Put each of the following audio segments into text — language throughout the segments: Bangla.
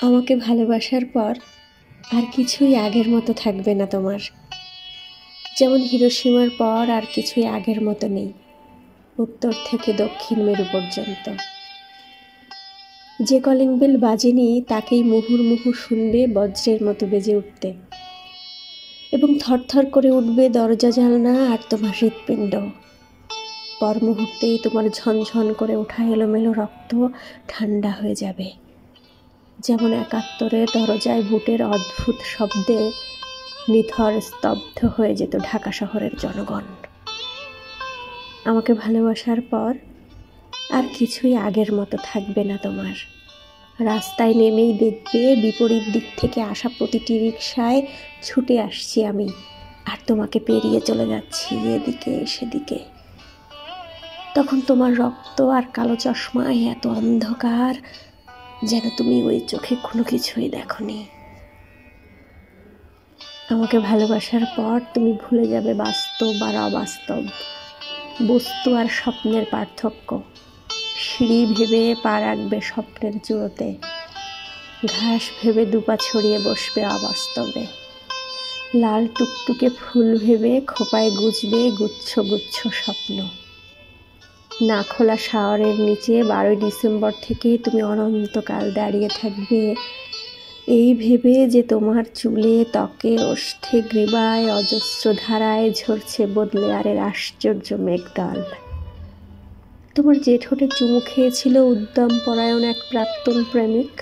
আমাকে ভালোবাসার পর আর কিছুই আগের মতো থাকবে না তোমার। যেমন হিরোশিমার পর আর কিছুই আগের মতো নেই, উত্তর থেকে দক্ষিণ মেরু পর্যন্ত। যে কলিং বেল বাজেনি তাকেই মুহুর্মুহু শুনবে বজ্রের মতো বেজে উঠতে, এবং থরথর করে উঠবে দরজা জানলা আর তোমার হৃৎপিণ্ড। পর মুহূর্তেই তোমার ঝনঝন করে ওঠা এলোমেলো রক্ত ঠান্ডা হয়ে যাবে, যেমন ৭১ দরজায় বুটের অদ্ভুত শব্দে নিথর স্তব্ধ হয়ে যেত ঢাকা শহরের জনগণ। আমাকে ভালোবাসার পর আর কিছুই আগের মতো থাকবে না তোমার। রাস্তায় নেমেই দেখবে বিপরীত দিক থেকে আসা প্রতিটি রিকশায় ছুটে আসছি আমি, আর তোমাকে পেরিয়ে চলে যাচ্ছি এদিকে সেদিকে। তখন তোমার রক্ত আর কালো চশমায় এত অন্ধকার যেন তুমি ওই চোখে কোনো কিছুই দেখোনি। আমাকে ভালোবাসার পর তুমি ভুলে যাবে বাস্তব আর অবাস্তব, বস্তু আর স্বপ্নের পার্থক্য। সিঁড়ি ভেবে পা রাখবে স্বপ্নের চূড়োতে, ঘাস ভেবে দুপা ছড়িয়ে বসবে অবাস্তবে। লাল টুকটুকে ফুল ভেবে খোপায় গুজবে গুচ্ছ গুচ্ছ স্বপ্ন। না খোলা শাওয়ারের নিচে ১২ই ডিসেম্বর থেকে তুমি অনন্তকাল দাঁড়িয়ে থাকবে এই ভেবে যে তোমার চুলে, ত্বকে, ওষ্ঠে, গ্রীবায় অজস্র ধারায় ঝরছে বদলেয়ারের আশ্চর্য মেঘদল। তোমার যে ঠোঁটে চুমু খেয়েছিল উদ্যম পরায়ণ এক প্রাক্তন প্রেমিক,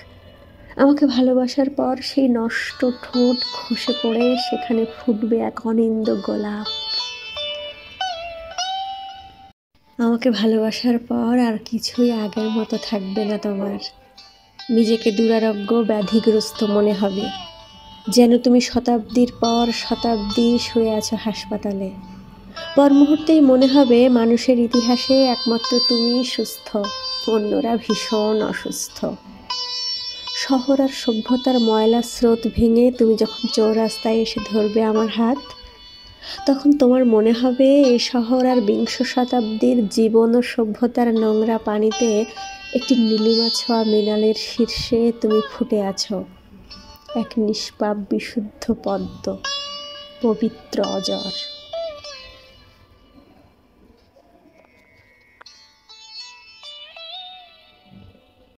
আমাকে ভালোবাসার পর সেই নষ্ট ঠোঁট খসে পড়ে সেখানে ফুটবে এক অনিন্দ গোলাপ। আমাকে ভালোবাসার পর আর কিছুই আগের মতো থাকবে না তোমার। নিজেকে দুরারোগ্য ব্যাধিগ্রস্ত মনে হবে, যেন তুমি শতাব্দীর পর শতাব্দী শুয়ে আছো হাসপাতালে। পর মুহূর্তেই মনে হবে মানুষের ইতিহাসে একমাত্র তুমিই সুস্থ, অন্যরা ভীষণ অসুস্থ। শহর আর সভ্যতার ময়লা স্রোত ভেঙে তুমি যখন চৌরাস্তায় এসে ধরবে আমার হাত, তখন তোমার মনে হবে এ শহর আর বিংশ শতাব্দীর জীবন ও সভ্যতার নোংরা পানিতে একটি নীলিমা ছোঁয়া মৃণালের শীর্ষে তুমি ফুটে আছো, এক নিষ্পাপ বিশুদ্ধ পদ্ম, পবিত্র অজর।